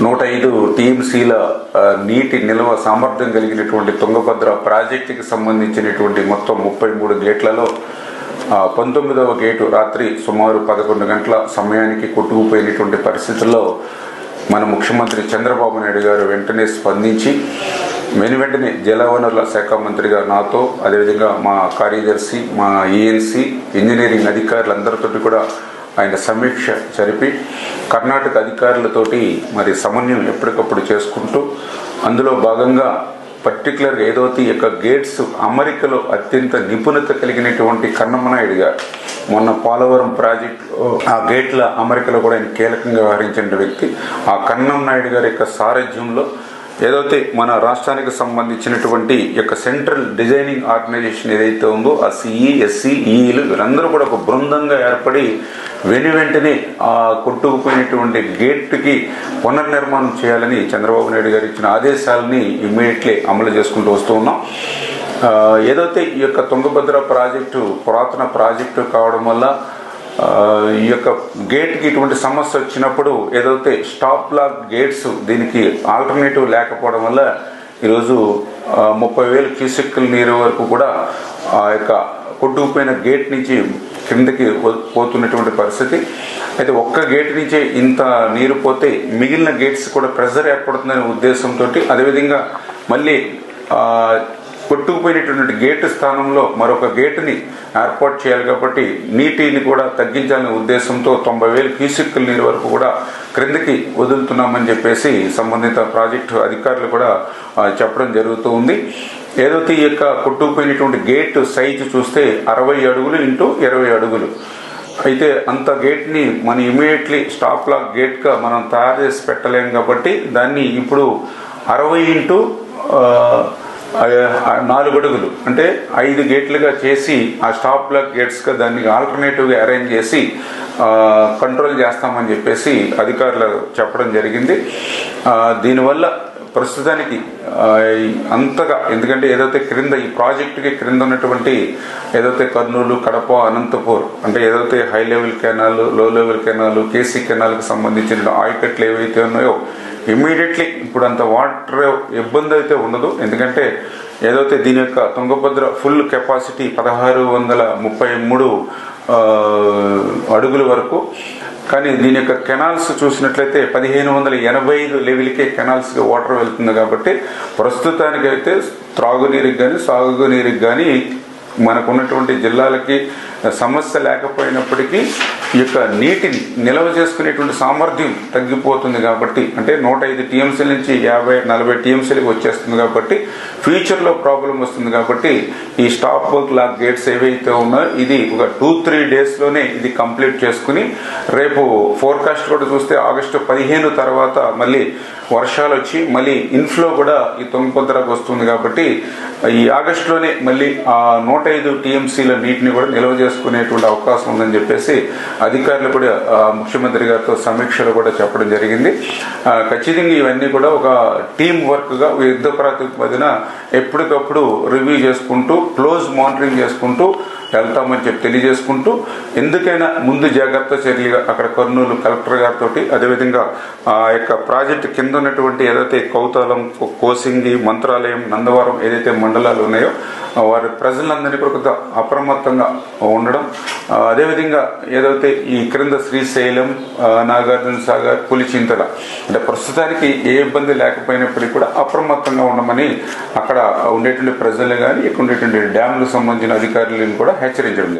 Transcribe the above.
105 టీఎంసీల నీటి నిల్వ సామర్థ్యం కలిగినటువంటి తుంగభద్ర ప్రాజెక్టుకి సంబంధించినటువంటి మొత్తం 33 గేట్లలో 19వ గేటు రాత్రి సుమారు 11 గంటల సమయానికి కొట్టుకుపోయినటువంటి పరిస్థితుల్లో మన ముఖ్యమంత్రి చంద్రబాబు నాయుడు గారు వెంటనే స్పందించి వెంటనే జలవనరుల శాఖ మంత్రిగా నాతో, అదేవిధంగా మా కార్యదర్శి, మా ఈఎన్సీ ఇంజనీరింగ్ అధికారులందరితో కూడా ఆయన సమీక్ష జరిపి కర్ణాటక అధికారులతోటి మరి సమన్వయం ఎప్పటికప్పుడు చేసుకుంటూ అందులో భాగంగా పర్టికులర్గా ఏదైతే ఈ యొక్క గేట్స్ అమరికలో అత్యంత నిపుణత కలిగినటువంటి కన్నమనాయుడు గారు మొన్న పోలవరం ప్రాజెక్ట్ ఆ గేట్ల అమరికలో కూడా ఆయన కీలకంగా వ్యవహరించిన వ్యక్తి. ఆ కన్నమనాయుడు గారి యొక్క సారథ్యంలో ఏదైతే మన రాష్ట్రానికి సంబంధించినటువంటి యొక్క సెంట్రల్ డిజైనింగ్ ఆర్గనైజేషన్ ఏదైతే ఉందో ఆ సిఈ, ఎస్సీ, ఈఈలు వీరందరూ కూడా ఒక బృందంగా ఏర్పడి వెంటనే ఆ కొట్టుకుపోయినటువంటి గేట్కి పునర్నిర్మాణం చేయాలని చంద్రబాబు నాయుడు గారు ఇచ్చిన ఆదేశాలని ఇమ్మీడియట్లీ అమలు చేసుకుంటూ వస్తూ ఉన్నాం. ఏదైతే ఈ యొక్క తుంగభద్ర ప్రాజెక్టు పురాతన ప్రాజెక్టు కావడం వల్ల ఈ యొక్క గేట్కి ఇటువంటి సమస్య వచ్చినప్పుడు ఏదైతే స్టాప్ లాక్ గేట్స్ దీనికి ఆల్టర్నేటివ్ లేకపోవడం వల్ల ఈరోజు 30,000 క్యూసెక్కుల నీరు వరకు కూడా ఆ యొక్క కొట్టుకుపోయిన గేట్ నుంచి కిందకి పోతున్నటువంటి పరిస్థితి. అయితే ఒక్క గేట్ నుంచే ఇంత నీరు పోతే మిగిలిన గేట్స్ కూడా ప్రెజర్ ఏర్పడుతుందనే ఉద్దేశంతో, అదేవిధంగా మళ్ళీ కొట్టుకుపోయినటువంటి గేటు స్థానంలో మరొక గేటుని ఏర్పాటు చేయాలి కాబట్టి నీటిని కూడా తగ్గించాలనే ఉద్దేశంతో 90,000 క్యూసెక్కుల నీరు వరకు కూడా క్రిందకి వదులుతున్నామని చెప్పేసి సంబంధిత ప్రాజెక్టు అధికారులు కూడా చెప్పడం జరుగుతూ ఉంది. ఏదైతే ఈ యొక్క కొట్టుకుపోయినటువంటి గేటు సైజు చూస్తే 60 అడుగులు ఇంటూ 20 అడుగులు. అయితే అంత గేట్ని మనం ఇమీడియట్లీ స్టాప్ లాక్ గేట్గా మనం తయారు చేసి పెట్టలేము కాబట్టి దాన్ని ఇప్పుడు 60 ఇంటూ 4 అడుగులు అంటే 5 గేట్లుగా చేసి ఆ స్టాప్ లాక్ గేట్స్గా దాన్ని ఆల్టర్నేటివ్గా అరేంజ్ చేసి కంట్రోల్ చేస్తామని చెప్పేసి అధికారులు చెప్పడం జరిగింది. దీనివల్ల ప్రస్తుతానికి అంతగా, ఎందుకంటే ఏదైతే క్రింద ఈ ప్రాజెక్టుకి క్రింద ఉన్నటువంటి ఏదైతే కర్నూలు, కడప, అనంతపూర్ అంటే ఏదైతే హై లెవెల్ కెనాల్, లో లెవెల్ కెనాల్, కేసీ కెనాల్కి సంబంధించిన ఆయకట్లు ఏవైతే ఉన్నాయో ఇమ్మీడియట్లీ ఇప్పుడు అంత వాటర్ ఇబ్బంది అయితే ఉండదు. ఎందుకంటే ఏదైతే దీని యొక్క తుంగభద్ర ఫుల్ కెపాసిటీ 1633 అడుగుల వరకు, కానీ దీని యొక్క కెనాల్స్ చూసినట్లయితే 1585 లెవెల్కే కెనాల్స్గా వాటర్ వెళ్తుంది కాబట్టి ప్రస్తుతానికైతే త్రాగునీరుకి కానీ సాగునీరుకి కానీ మనకున్నటువంటి జిల్లాలకి సమస్య లేకపోయినప్పటికీ ఈ యొక్క నీటిని నిల్వ చేసుకునేటువంటి సామర్థ్యం తగ్గిపోతుంది కాబట్టి, అంటే 105 టీఎంసీల నుంచి 50-40 టీఎంసీలకు వచ్చేస్తుంది కాబట్టి ఫ్యూచర్లో ప్రాబ్లం వస్తుంది కాబట్టి ఈ స్టాప్ లాక్ గేట్స్ ఏవైతే ఉన్నాయో ఇది ఒక 2-3 డేస్లోనే ఇది కంప్లీట్ చేసుకుని రేపు ఫోర్కాస్ట్ కూడా చూస్తే ఆగస్టు 15 తర్వాత మళ్ళీ వర్షాలు వచ్చి మళ్ళీ ఇన్ఫ్లో కూడా ఈ తుంగభద్రకు వస్తుంది కాబట్టి ఈ ఆగస్టులోనే మళ్ళీ ఆ 105 టీఎంసీల నీటిని కూడా నిల్వ చేసుకునేటువంటి అవకాశం ఉందని చెప్పేసి అధికారులు కూడా ముఖ్యమంత్రి గారితో సమీక్షలు కూడా చెప్పడం జరిగింది. ఖచ్చితంగా ఇవన్నీ కూడా ఒక టీం వర్క్గా యుద్ధ ప్రాతిపదికన ఎప్పటికప్పుడు రివ్యూ చేసుకుంటూ క్లోజ్ మానిటరింగ్ చేసుకుంటూ వెళ్తామని చెప్పి తెలియజేసుకుంటూ, ఎందుకైనా ముందు జాగ్రత్త చర్యలుగా అక్కడ కర్నూలు కలెక్టర్ గారితో, అదేవిధంగా ఆ యొక్క ప్రాజెక్టు కింద ఉన్నటువంటి ఏదైతే కౌతాలం, కోసింగి, మంత్రాలయం, నందవరం ఏదైతే మండలాలు ఉన్నాయో వారి ప్రజలందరినీ కూడా అప్రమత్తంగా ఉండడం, అదేవిధంగా ఏదైతే ఈ క్రింద శ్రీశైలం, నాగార్జున సాగర్, పులిచింతల అంటే ప్రస్తుతానికి ఏ ఇబ్బంది లేకపోయినప్పటికీ కూడా అప్రమత్తంగా ఉండమని అక్కడ ఉండేటువంటి ప్రజలు కానీ ఇక్కడ ఉండేటువంటి డ్యాములకు సంబంధించిన అధికారులను కూడా హెచ్చరించడం.